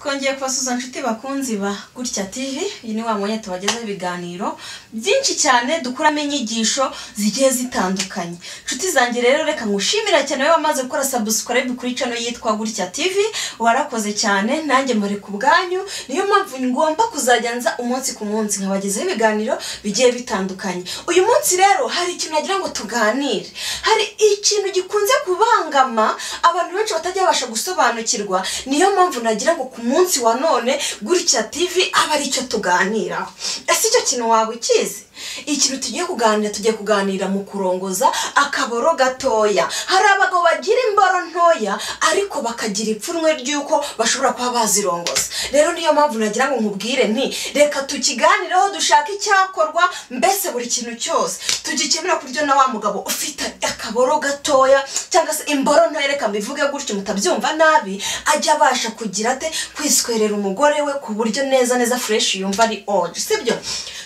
Twongeye kubasuza nshuti bakunzi ba Gutya TV. Iyi ni wa mwanya tubagezaho ibiganiro byinshi cyane dukuramo inyigisho zigiye zitandukanye. Nshuti zanjye rero reka ngushimira cyane wowe wamaze gukora subscribe kuri channel yitwa Gutya TV. Warakoze cyane, nanjye muri ku bwanyu. Niyo mpamvu ngomba kuzajya nza umunsi ku munsi nkabagezaho ibiganiro bigiye bitandukanye. Uyu munsi rero hari ikintu nagira ngo tuganire. Hari ikintu gikunze kubangama abantu benshi batajya babasha gusobanukirwa. Niyo mpamvu nagira ngo ku munsi wa none Gutya TV aba ari cyo tuganira. Ese icyo kintu waba ukizi? Ikintu tugiye kuganira mu kurongoza akaboro gatoya. Hari abagabo bagira imboro ntoya ariko bakagira ipfunwe ryuko bashobora kuba bazirongoza. Rero niyo mpamvu nagira ngo nkubwire nti reka tukiganireho dushaka icyakorwa, mbese buri kintu cyose tugikemura kuryo na wa mugabo ufite akaboro gatoya cyangwa se imboro ntoya, reka mbivuge gutyo mutabyumva nabi, ajya abasha kugira ate kwiswerera umugore we ku buryo neza fresh yumva ari oje, sibyo?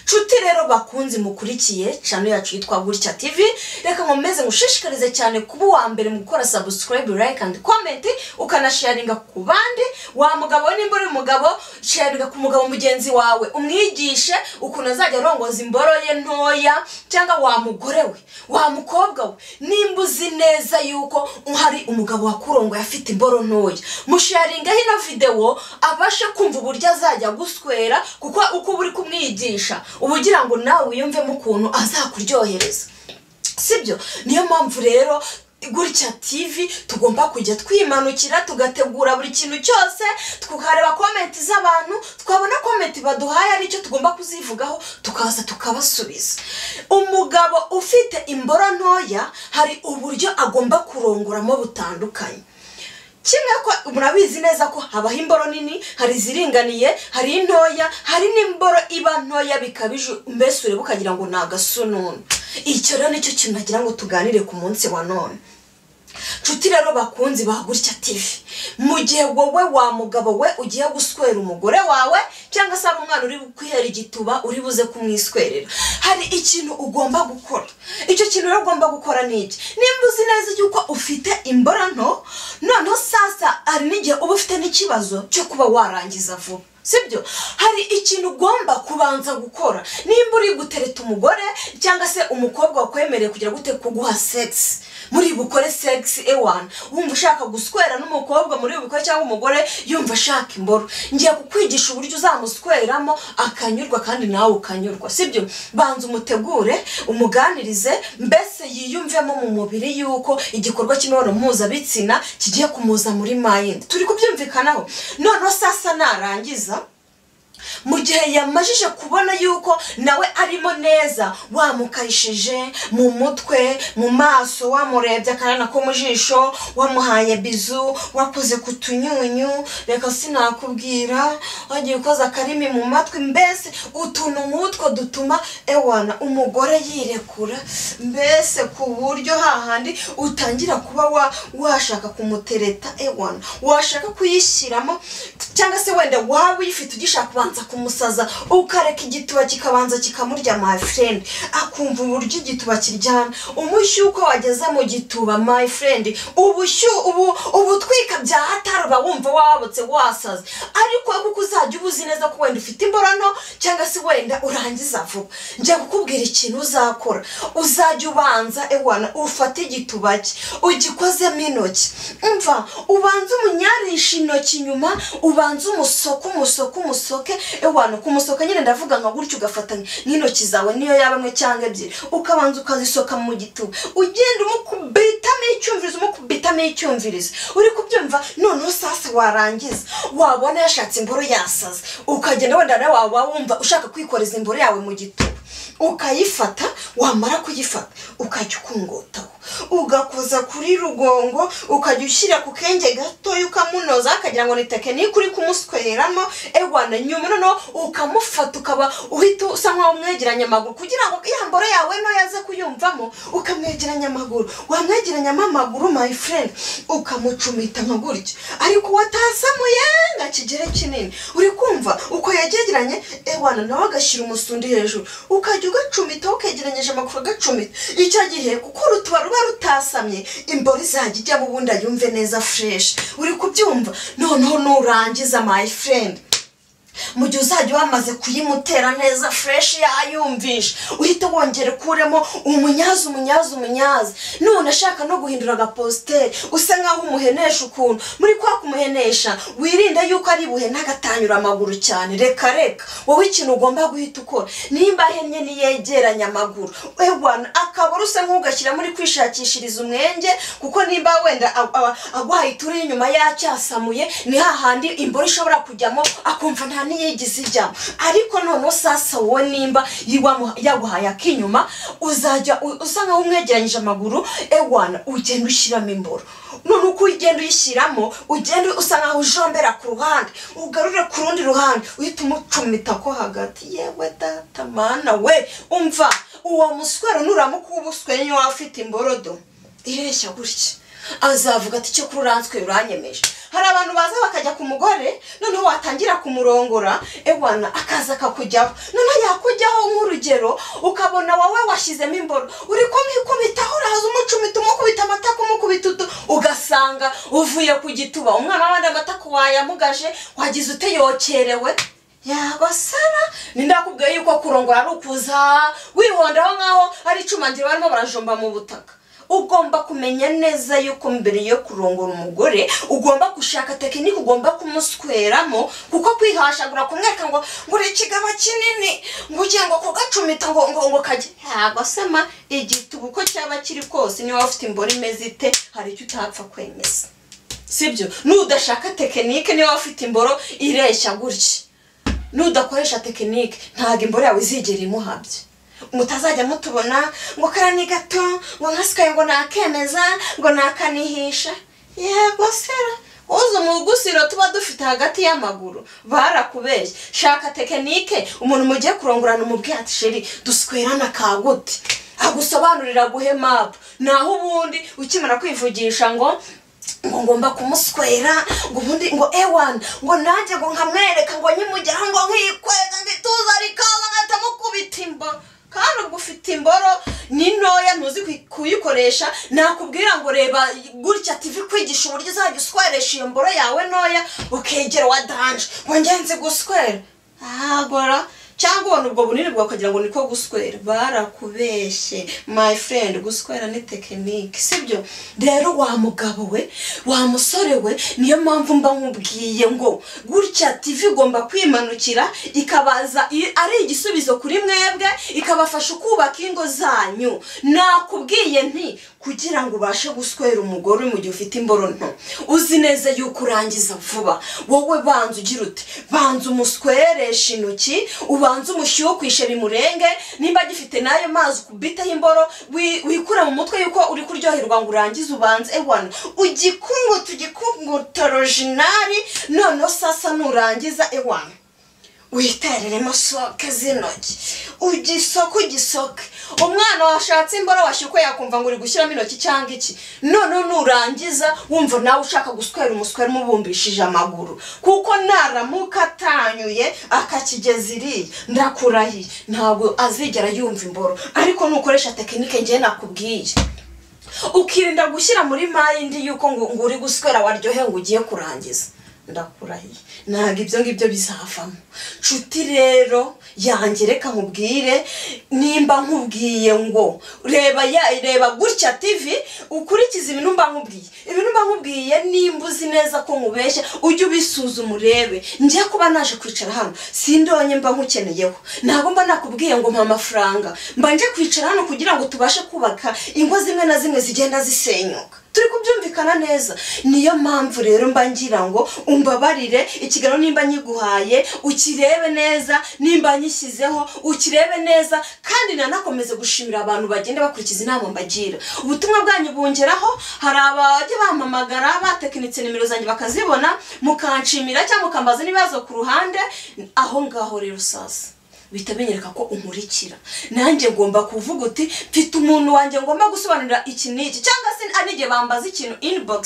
Nshuti rero bakunzi mukurikiye channel yacu yitwa Gutya TV, reka nkomeze ngushishikarize cyane kuba wa mbere mu gukora subscribe, like and comment, ukanasharinga ku bandi. Wa mugabo nimba uri mugabo, sharinga ku mugabo mugenzi wawe, umwigishe ukuntu azajya arongoza imboro ye ntoya. Cyangwa wa mugore we, wa mukobwa we, nimba uzi neza yuko hari umugabo wakurongoye afite imboro ntoya, musharinga hino video abashe kumva uburyo azajya guswera, kuko uko uri kumwigisha ubugira ngo nawe wiyumvemo ukuntu azakuryohereza, sibyo? Niyo mpamvu rero Gutya TV tugomba kujya twimanukira tugategura buri kintu cyose, tukareba comment z'abantu, twabona comment baduhaye ari cyo tugomba kuzivugaho tukaza tukabasubiza. Umugabo ufite imboro ntoya hari uburyo agomba kurongoramo butandukanye. Kimwe ko murabizi neza ko habaho imboro nini, hari ziringaniye, hari intoya, hari n'imboro iba ntoya bikabije, mbese urebe ukagira ngo nagasununu. Icyo rero nicyo kintu nagira ngo tuganire ku munsi wa none. Nshuti rero bakunzi ba Gutya TV, mu gihe wowe wa mugabo we ugiye guswera umugore wawe cyangwa se umwana uri kwihera igituba uri buze kumwiswerera, hari ikintu ugomba gukora. Icyo kintu rero ugomba gukora ni iki? Nimba uzi neza yuko ufite imboro nto, noneho sasa hari n'igihe uba ufite n'ikibazo cyo kuba warangiza vuba, sibyo? Hari ikintu ugomba kubanza gukora. Nimba uri gutereta umugore cyangwa se umukobwa wakwemereye kugira gute kuguha sex, muri bukore sex ewan, wumva ushaka guswera n'umukobwa muri bukore cyangwa umugore yumva ashaka imboro, ngiye kukwigisha uburyo uzamusweramo akanyurwa kandi nawe ukanyurwa, sibyo? Banza umutegure, umuganirize, mbese yiyumvemo mu mubiri yuko igikorwa cy'imibonano mpuzabitsina kigiye kumuza muri mind. Turi kubyumvikanaho. Noneho sasa narangiza, mu gihe yamajije kubona yuko nawe arimo neza, wamukayishije mu mutwe, mu maso, wamurebye akarana ko mu jisho, wamuhaye bizu, wakoze kutunyunyu, reka sinakubwira, wagiye ukoza akarimi mu matwi, mbese utuntu nk'utwo dutuma ewana umugore yirekura, mbese ku buryo hahandi utangira kuba washaka kumutereta ewana, washaka kuyishyiramo, cyangwa se wenda waba uyifite ugishaka kubanza kumusaza, ukareka igituba kikabanza kikamurya my friend, akumva uburyo igituba kiryana. Umushyuko wageze mu gituba my friend, ubutwika bya hataruba wumva wabotse wasaze. Ariko kuko uzajya ubuzi neza ko wenda ufite imboro nto cyangwa se wenda urangiza vuba, nje kukubwira ikintu uzakora. Uzajya ubanza ewana ufate igituba cye ugikozemo intoki, umva ubanza umunyarisha intoki nyuma, ubanza umusoke ewana kumusoka nyine ndavuga nka gutyo, ugafata n'intoki zawe niyo yaba mwe cyangwa ebyiri, ukabanza ukazisoka mu gituba, ugenda umukubitamo icyumvirizo, uri kubyumva. Noneho sasa warangiza, wabona yashatse imboro yasaze, ukagenda wenda nawe waba wumva ushaka kwikoreza imboro yawe mu gituba, ukayifata, wamara kuyifata ukajya ukungotaho, ugakoza kuri rugongo, ukajya ushyira ku kenge gato ukamunoza, akagira ngo ni tekinike uri kumusweramo ewana. Nyuma noneho ukamufata, ukaba uhita usa nkaho umwegeranya amaguru kugira ngo ya mboro yawe no yaze kuyumvamo, ukamwegeranya amaguru. Wamwegeranyamo amaguru my friend, ukamucumita nka gutya, ariko watasamuye nka kigere kinini, uri kumva uko yagegeranye ewana, nawe agashyira umusundi hejuru, ukajya ugacumita ukegeranyije amaguru agacumita. Icyo gihe kuko urutuba ruba rutasamye imboro izajya ijya mu bunda yumve neza fresh. Uri kubyumva? Noneho nurangiza my friend, mu gihe uzajya wamaze kuyimutera neza fresh yayumvisha, uhita wongera kuremo umunyazi. None ashaka no guhindura agapositeri usa nkaho umuhenesha ukuntu muri kwa kumuhenesha, wirinde yuko ari buhe n'agatanyura amaguru cyane. Reka wowe ikintu ugomba guhita ukora, nimba hennye niyegeranya amaguru ewana akabura usa nk'ugashyira muri kwishakishiriza umwenge, kuko nimba wenda agwaye turi inyuma yacyasamuye ni hahandi imboro ishobora kujyamo akumva nta niyigize ijyamo. Ariko none sasa wowe nimba yaguhaye akinyuma, uzajya usa nkaho umwegeranyije amaguru ewana ugenda ushyiramo imboro. None uko ugenda uyishyiramo ugenda usa nkaho ujombera ku ruhande ugarure ku rundi ruhande uhita umucumita ko hagati. Yewe data mana we, umva uwo muswero nuramuka ubuswe niyo afite imborodo ireshya gutya, azavuga ati cyo kururanzwe uranyemeje. Hari abantu baza bakajya ku mugore noneho watangira kumurongora ewana akaza kakujyaho, noneho yakujyaho nk'urugero ukabona wowe washyizemo imboro uri kumwikubitaho, uraza umucumita umukubita amatako umukubita ugasanga uvuye ku gituba. Umwana w'abandi amatako wayamugaje wagize uteyokerewe. Yagosara nindakubwiye yuko kurongora ari ukuza wihondaho nkaho ari icumangiro barimo barajomba mu butaka. Ugomba kumenya neza yuko mbere yo kurongora umugore ugomba gushaka tekinike ugomba kumusweramo, kuko kwihashagura kumweka ngo uri ikigabo kinini ngo ugiye ngo kugacumita ngo kajye yagosema igitubu uko cyaba kiri kose niba ufite imboro imeze ite hari icyo utapfa kwemeza, sibyo? Nudashaka tekinike niba ufite imboro ireshya gutya, nudakoresha tekinike ntago imboro yawe izigera imuhabye. Mutazajya mutubona ngo karani gato ngo nkasikaye ngo nakemeza ngo nakanihisha. Yego sera uzo mugusiro tuba dufite hagati y'amaguru barakubeshye. Shaka tekinike umuntu mugiye kurongorana umubwiye ati sheri duswerana kaguti, agusobanurira guhe map. Naho ubundi ukimara kwivugisha ngo ngomba kumuswera ngo ubundi ngo ewan ngo nanjye ngo nkamwereka ngo nyimugeraho ngo nkikwega ndituza rikaza ngatamukubita imboro. Kandi ubwo ufite imboro ni ntoya ntuzi kuyikoresha, nakubwira ngo reba gutya TV kwigisha uburyo uzajya usweresha iyo mboro yawe ntoya ukegera wa danje ngo ngenze guswera. Agora cyangwa ubona ubwo bunini bwakagira ngo niko guswera. Barakubeshye my friend, guswera ni tekinike, sibyo? Rero wa mugabo we wa musore we, niyo mpamvu mba nkubwiye ngo gutya TV igomba kwimanukira ikabaza ari igisubizo kuri mwebwe, ikabafasha kubaka ingo zanyu. Nakubwiye nti kugira ngo ubashe guswera umugore mu gihe ufite imboro nto, uzi neza yuko urangiza vuba. Wowe banza ugira ute, banza umusweresha intoki, ubanza umushyukwishe bimurenge. Nimba gifite nayo mazi kubitaho imboro wikura mu mutwe yuko uri kuryoherwa ngo urangize ubanze ewana ugikunguta originali. None sasa nurangiza ewana witereremo soke z'intoki ugisoke. Umwana washatse imboro washyuko yakumva ngo uri gushyiramo intoki cyangwa iki. None nurangiza wumva nawe ushaka guswera umuswera mubumbishije amaguru, kuko naramuka atanyuye akakigeza iriya ndakurahiye ntabwo azigera yumva imboro. Ariko nukoresha tekinike ngiye nakubwiye, ukirinda gushyira muri mayindi yuko ngo uri guswera waryohe ngo ugiye kurangiza, ndakurahiye ntabwo ibyo ngibyo bizavamo. Nshuti rero yanjye reka nkubwire, nimba nkubwiye ngo reba gutya TV ukurikiza ibintu mba nkubwiye, nimba uzi neza ko nkubeshya ujye ubisuzuma urebe. Ngiye kuba naje kwicara hano sindonye mba nkukeneyeho, ntabwo mba nakubwiye ngo mpa amafaranga, mba nje kwicara hano kugira ngo tubashe kubaka ingo zimwe na zimwe zigenda zisenyuka. Turi kubyumvikana neza. Niyo mpamvu rero mba ngira ngo umbabarire ikigano nimba nyiguhaye ukirebe neza, nimba nyishyizeho ukirebe neza. Kandi nanakomeze gushimira abantu bagenda bakurikiza inama mbagira. Ubutumwa bwanyu bungeraho, hari abajya bampamagara batekinitse nimero zanjye bakazibona mukanshimira cyangwa mukambaza nibazo ku ruhande. Aho ngaho rero sasa bitabenyereka ko unkurikira. Nanjye ngomba kuvuga uti mfite umuntu wanjye ngomba gusobanurira iki niki, cyangwa se anige bambaza ikintu inbox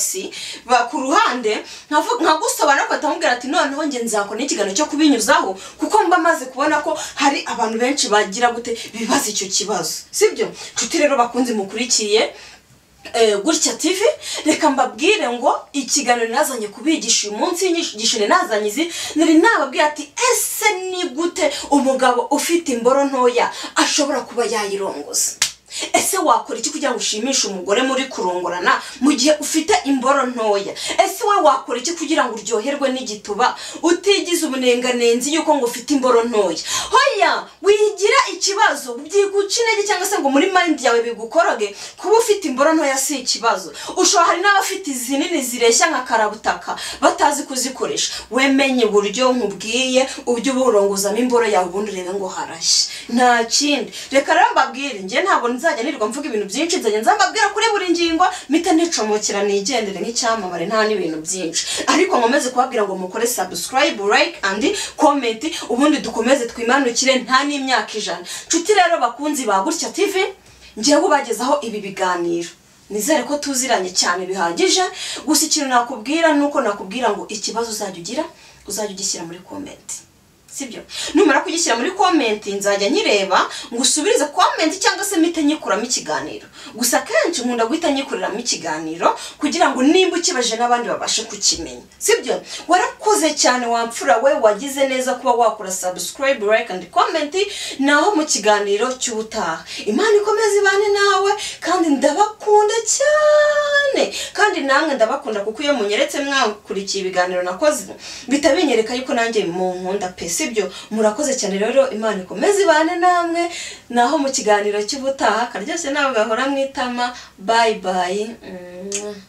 ku ruhande nkagusobanura batamubwira ati noneho nge nzakora n'ikigano cyo kubinyuzaho, kuko mba maze kubona ko hari abantu benshi bagira gute bibaza icyo kibazo, sibyo? Nshuti rero bakunze mukurikiye, gutya TV reka mbabwire ngo ikiganiro nazanye kubigisha uyu munsi inyigisho nazanye izi nari nababwiye ati ese ni gute umugabo ufite imboro ntoya ashobora kuba yayirongoza. Ese wakora iki kugira ngo ushimishe umugore muri kurongorana mu gihe ufite imboro ntoya? Ese we wakora iki kugira ngo uryoherwe n'igituba utigize ubunenganenzi yuko ngo ufite imboro ntoya? Hoya wigira ikibazo byiguca intege cyangwa se ngo muri mind yawe bigukoroge kuba ufite imboro ntoya si ikibazo. Ushobora hari n'abafite izinini zireshya nka karabutaka batazi kuzikoresha. Wemenye uburyo nkubwiye ubyo burongozamo imboro yawe ubundi urebe ngo harashye. Nta kindi. Reka rero mbabwire nge ntabwo nzajya nirirwa mvuga ibintu byinshi, nzajya nzambabwira kuri buri ngingo mita nicomokera nigendere nk'icyamamare nta n'ibintu byinshi. Ariko nkomeze kubabwira ngo mukore subscribe, like and comment ubundi dukomeze twimanukire nta n'imyaka 100. Nshuti rero bakunzi ba Gutya TV ngiye kubagezaho ibi biganiro. Nizere ko tuziranye cyane bihagije. Gusa ikintu nakubwira nuko nakubwira ngo ikibazo uzajya ugishyira muri comment. Sibyo numara kugishyira muri comment nzajya nyireba ngusubirize comment cyangwa se mite nyikuramo ikiganiro. Gusa kenshi nkunda guhita nyikuramo ikiganiro kugira ngo nimba ukibaje n'abandi babashe kukimenya. Sibyo warakoze cyane wamfura we wagize neza kuba wakora subscribe, like and comment naho mu kiganiro cy'ubutaha. Imana ikomeze ibane nawe kandi ndabakunda cyane kandi namwe ndabakunda kuko iyo munyeretse mwakurikiye ibiganiro nakoze bitabinyereka yuko nanjye mu nkunda pe. Sibyo murakoze cyane rero Imana ikomeze ibane namwe naho mu kiganiro cy'ubutaha karyoshye nawe gahora mwitama. Bye bye.